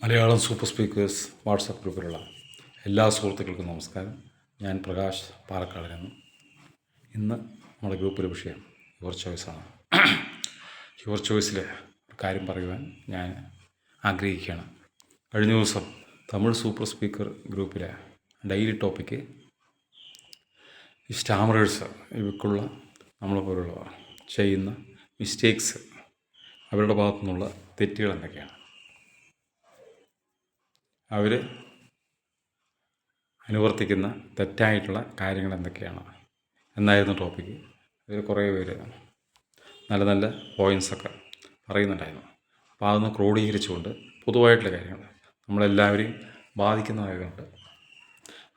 Malayalam super speakers WhatsApp ഗ്രൂപ്പിലുള്ള എല്ലാ സുഹൃത്തുക്കൾക്കും നമസ്കാരം. ഞാൻ പ്രകാശ് പാലക്കാട് നിന്നും. ഇന്ന് നമ്മുടെ ഗ്രൂപ്പിലെ വിഷയം യുവർ ചോയ്സാണ്. യുവർ ചോയ്സിൽ ഒരു കാര്യം പറയുവാൻ ഞാൻ ആഗ്രഹിക്കുകയാണ്. കഴിഞ്ഞ ദിവസം തമിഴ് സൂപ്പർ സ്പീക്കർ ഗ്രൂപ്പിലെ ഡെയിലി ടോപ്പിക്ക് ഈ സ്റ്റാമറേഴ്സ് ഇവക്കുള്ള നമ്മളെ പോലുള്ളവർ ചെയ്യുന്ന മിസ്റ്റേക്സ്, അവരുടെ ഭാഗത്തു നിന്നുള്ള തെറ്റുകൾ എന്തൊക്കെയാണ്, അവർ അനുവർത്തിക്കുന്ന തെറ്റായിട്ടുള്ള കാര്യങ്ങൾ എന്തൊക്കെയാണ് എന്നായിരുന്നു ടോപ്പിക്ക്. അതിൽ കുറേ പേര് നല്ല നല്ല പോയിൻസൊക്കെ പറയുന്നുണ്ടായിരുന്നു. അപ്പോൾ അതൊന്ന് ക്രോഡീകരിച്ചുകൊണ്ട് പൊതുവായിട്ടുള്ള കാര്യങ്ങൾ നമ്മളെല്ലാവരെയും ബാധിക്കുന്നതായതുകൊണ്ട്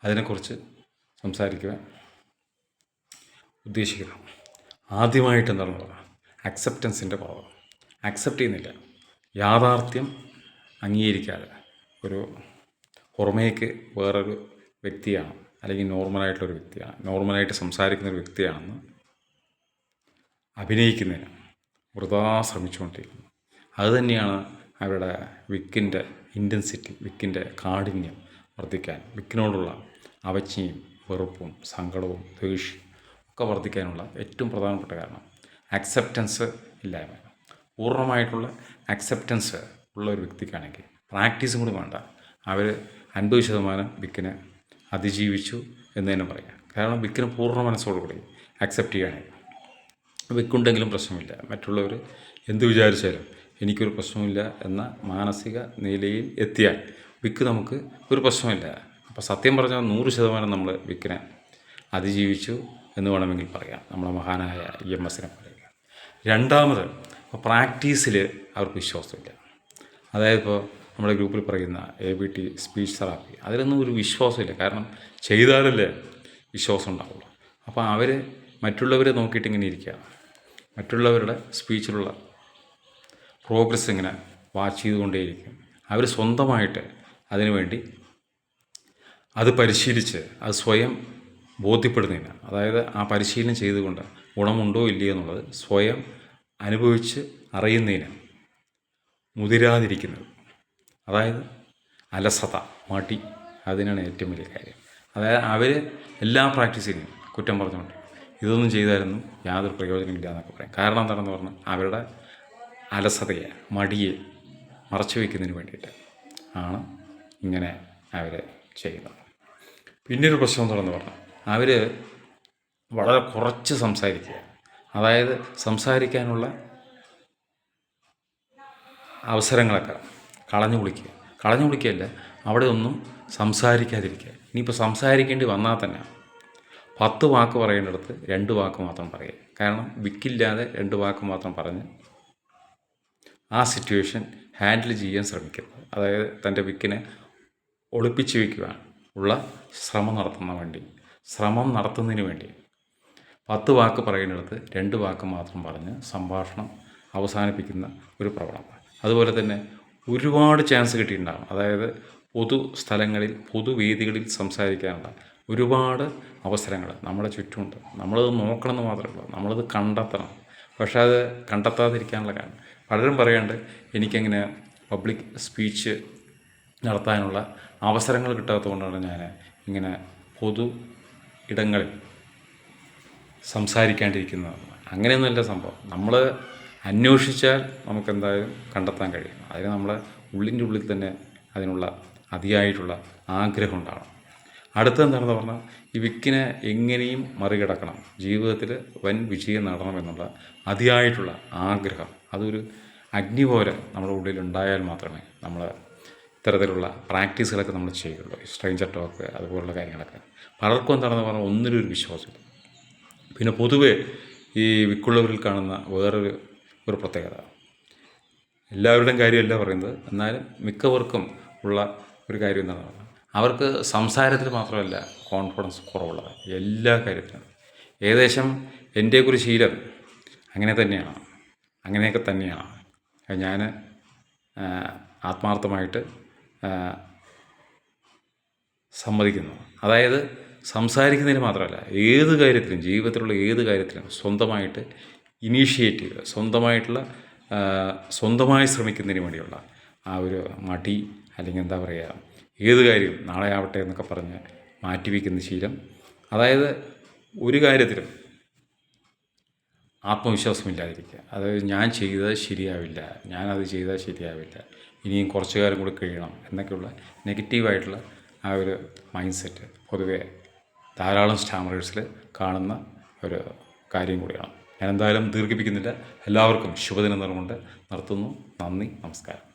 അതിനെക്കുറിച്ച് സംസാരിക്കുവാൻ ഉദ്ദേശിക്കുന്നു. ആദ്യമായിട്ട് എന്താണെന്ന് പറഞ്ഞാൽ അക്സെപ്റ്റൻസിൻ്റെ കുറവ്. അക്സെപ്റ്റ് ചെയ്യുന്നില്ല, യാഥാർത്ഥ്യം അംഗീകരിക്കാതെ ഒരു പുറമേക്ക് വേറൊരു വ്യക്തിയാണ്, അല്ലെങ്കിൽ നോർമലായിട്ടുള്ളൊരു വ്യക്തിയാണ്, നോർമലായിട്ട് സംസാരിക്കുന്ന ഒരു വ്യക്തിയാണെന്ന് അഭിനയിക്കുന്നതിന് വൃഥാ ശ്രമിച്ചുകൊണ്ടിരിക്കുന്നു. അതുതന്നെയാണ് അവരുടെ വിക്കിൻ്റെ ഇൻറ്റൻസിറ്റി, വിക്കിൻ്റെ കാഠിന്യം വർദ്ധിക്കാൻ, വിക്കിനോടുള്ള അവജ്ഞയും വെറുപ്പും സങ്കടവും ദേഷ്യം ഒക്കെ വർദ്ധിക്കാനുള്ള ഏറ്റവും പ്രധാനപ്പെട്ട കാരണം അക്സെപ്റ്റൻസ് ഇല്ലായ്മ. പൂർണ്ണമായിട്ടുള്ള അക്സെപ്റ്റൻസ് ഉള്ള ഒരു വ്യക്തിക്കാണെങ്കിൽ പ്രാക്ടീസും കൂടി വേണ്ട, അവർ 50% വിക്കിനെ അതിജീവിച്ചു എന്ന് തന്നെ പറയാം. കാരണം വിക്കിന് പൂർണ്ണ മനസ്സോടുകൂടി അക്സെപ്റ്റ് ചെയ്യുകയാണെങ്കിൽ വിക്കുണ്ടെങ്കിലും പ്രശ്നമില്ല, മറ്റുള്ളവർ എന്ത് വിചാരിച്ചാലും എനിക്കൊരു പ്രശ്നമില്ല എന്ന മാനസിക നിലയിൽ എത്തിയാൽ വിക്ക് നമുക്ക് ഒരു പ്രശ്നമില്ല. അപ്പോൾ സത്യം പറഞ്ഞാൽ 100% നമ്മൾ വിക്കിനെ അതിജീവിച്ചു എന്ന് വേണമെങ്കിൽ പറയാം, നമ്മളെ മഹാനായ EMS പറയുക. രണ്ടാമത്, പ്രാക്ടീസിൽ അവർക്ക് വിശ്വാസമില്ല. അതായത് ഇപ്പോൾ നമ്മുടെ ഗ്രൂപ്പിൽ പറയുന്ന ABT സ്പീച്ച് തെറാപ്പി, അതിലൊന്നും ഒരു വിശ്വാസമില്ല. കാരണം ചെയ്താലല്ലേ വിശ്വാസം ഉണ്ടാവുള്ളൂ. അപ്പോൾ അവർ മറ്റുള്ളവരെ നോക്കിയിട്ട് ഇങ്ങനെ ഇരിക്കുക, മറ്റുള്ളവരുടെ സ്പീച്ചിലുള്ള പ്രോഗ്രസ് ഇങ്ങനെ വാച്ച് ചെയ്തുകൊണ്ടേയിരിക്കും. അവർ സ്വന്തമായിട്ട് അതിനുവേണ്ടി അത് പരിശീലിച്ച് അത് സ്വയം ബോധ്യപ്പെടുന്നതിന്, അതായത് ആ പരിശീലനം ചെയ്തുകൊണ്ട് ഗുണമുണ്ടോ ഇല്ലയോ എന്നുള്ളത് സ്വയം അനുഭവിച്ച് അറിയുന്നതിന് മുതിരാതിരിക്കുന്നത്, അതായത് അലസത, മടി, അതിനാണ് ഏറ്റവും വലിയ കാര്യം. അതായത് അവർ എല്ലാ പ്രാക്ടീസിനും കുറ്റം പറഞ്ഞുകൊണ്ട് ഇതൊന്നും ചെയ്താലൊന്നും യാതൊരു പ്രയോജനമില്ല എന്നൊക്കെ പറയും. കാരണം എന്താണെന്ന് പറഞ്ഞാൽ അവരുടെ അലസതയെ, മടിയെ മറച്ചു വയ്ക്കുന്നതിന് വേണ്ടിയിട്ട് ആണ് ഇങ്ങനെ അവർ ചെയ്യുന്നത്. പിന്നൊരു പ്രശ്നം എന്താണെന്ന് പറഞ്ഞാൽ അവർ വളരെ കുറച്ച് സംസാരിക്കുക, അതായത് സംസാരിക്കാനുള്ള അവസരങ്ങളൊക്കെ കളഞ്ഞു കുളിക്കുകയല്ല, അവിടെ ഒന്നും സംസാരിക്കാതിരിക്കുക. ഇനിയിപ്പോൾ സംസാരിക്കേണ്ടി വന്നാൽ തന്നെ 10 വാക്ക് പറയേണ്ടടുത്ത് 2 വാക്ക് മാത്രം പറയുക. കാരണം വിക്കില്ലാതെ 2 വാക്ക് മാത്രം പറഞ്ഞ് ആ സിറ്റുവേഷൻ ഹാൻഡിൽ ചെയ്യാൻ ശ്രമിക്കുന്നത്, അതായത് തൻ്റെ വിക്കിനെ ഒളിപ്പിച്ച് വയ്ക്കുവാൻ ഉള്ള ശ്രമം നടത്തുന്നതിന് വേണ്ടി 10 വാക്ക് പറയുന്നിടത്ത് 2 വാക്ക് മാത്രം പറഞ്ഞ് സംഭാഷണം അവസാനിപ്പിക്കുന്ന ഒരു പ്രവണത. അതുപോലെ തന്നെ ഒരുപാട് ചാൻസ് കിട്ടിയിട്ടുണ്ടാകും, അതായത് പൊതു സ്ഥലങ്ങളിൽ, പൊതുവേദികളിൽ സംസാരിക്കാനുള്ള ഒരുപാട് അവസരങ്ങൾ നമ്മുടെ ചുറ്റുമുണ്ട്. നമ്മളത് നോക്കണമെന്ന് മാത്രമേ ഉള്ളൂ, നമ്മളത് കണ്ടെത്തണം. പക്ഷേ അത് കണ്ടെത്താതിരിക്കാനുള്ള കാരണം പലരും പറയാണ്ട് എനിക്കങ്ങനെ പബ്ലിക് സ്പീച്ച് നടത്താനുള്ള അവസരങ്ങൾ കിട്ടാത്തതുകൊണ്ടാണ് ഞാൻ ഇങ്ങനെ പൊതു ഇടങ്ങളിൽ സംസാരിക്കാണ്ടിരിക്കുന്നത്. അങ്ങനെയൊന്നുമല്ല സംഭവം. നമ്മൾ അന്വേഷിച്ചാൽ നമുക്കെന്തായാലും കണ്ടെത്താൻ കഴിയും. അതിന് നമ്മളെ ഉള്ളിൻ്റെ ഉള്ളിൽ തന്നെ അതിനുള്ള അതിയായിട്ടുള്ള ആഗ്രഹം ഉണ്ടാകണം. അടുത്തെന്താണെന്ന് പറഞ്ഞാൽ ഈ വിക്കിനെ എങ്ങനെയും മറികടക്കണം, ജീവിതത്തിൽ വൻ വിജയം നേടണമെന്നുള്ള അതിയായിട്ടുള്ള ആഗ്രഹം, അതൊരു അഗ്നി പോലെ നമ്മുടെ ഉള്ളിൽ ഉണ്ടായാൽ മാത്രമേ നമ്മൾ ഇത്തരത്തിലുള്ള പ്രാക്ടീസുകളൊക്കെ നമ്മൾ ചെയ്യുള്ളൂ. സ്ട്രേഞ്ചർ ടോക്ക് അതുപോലുള്ള കാര്യങ്ങളൊക്കെ. പലർക്കും എന്താണെന്ന് പറഞ്ഞാൽ ഒന്നിനും ഒരു വിശ്വാസമില്ല. പിന്നെ പൊതുവേ ഈ വിക്കുള്ളവരിൽ കാണുന്ന വേറൊരു പ്രത്യേകത, എല്ലാവരുടെയും കാര്യമല്ല പറയുന്നത്, എന്നാലും മിക്കവർക്കും ഉള്ള ഒരു കാര്യം എന്താണെന്ന് പറഞ്ഞാൽ അവർക്ക് സംസാരത്തിൽ മാത്രമല്ല കോൺഫിഡൻസ് കുറവുള്ളത്, എല്ലാ കാര്യത്തിലും. ഏകദേശം എൻ്റെ ഒരു ശീലം അങ്ങനെയൊക്കെ തന്നെയാണ് ഞാൻ ആത്മാർത്ഥമായിട്ട് സമ്മതിക്കുന്നു. അതായത് സംസാരിക്കുന്നതിന് മാത്രമല്ല, ഏത് കാര്യത്തിലും, ജീവിതത്തിലുള്ള ഏത് കാര്യത്തിലും സ്വന്തമായിട്ട് ഇനീഷ്യേറ്റ് ചെയ്യുക, സ്വന്തമായി ശ്രമിക്കുന്നതിന് വേണ്ടിയുള്ള ആ ഒരു മടി അല്ലെങ്കിൽ എന്താ പറയുക, ഏത് കാര്യം നാളെ ആവട്ടെ എന്നൊക്കെ പറഞ്ഞ് മാറ്റിവെക്കുന്ന ശീലം, അതായത് ഒരു കാര്യത്തിലും ആത്മവിശ്വാസമില്ലാതിരിക്കുക. അത് ഞാൻ ചെയ്തത് ശരിയാവില്ല, ഞാനത് ചെയ്താൽ ശരിയാവില്ല, ഇനിയും കുറച്ച് കാലം കൂടി കഴിയണം എന്നൊക്കെയുള്ള നെഗറ്റീവായിട്ടുള്ള ആ ഒരു മൈൻഡ് സെറ്റ് പൊതുവെ ധാരാളം സ്റ്റാമറേഴ്സിൽ കാണുന്ന ഒരു കാര്യം കൂടിയാണ്. ഞാൻ എന്തായാലും ദീർഘിപ്പിക്കുന്നില്ല. എല്ലാവർക്കും ശുഭദിനം നേർന്നുകൊണ്ട് നിർത്തുന്നു. നന്ദി, നമസ്കാരം.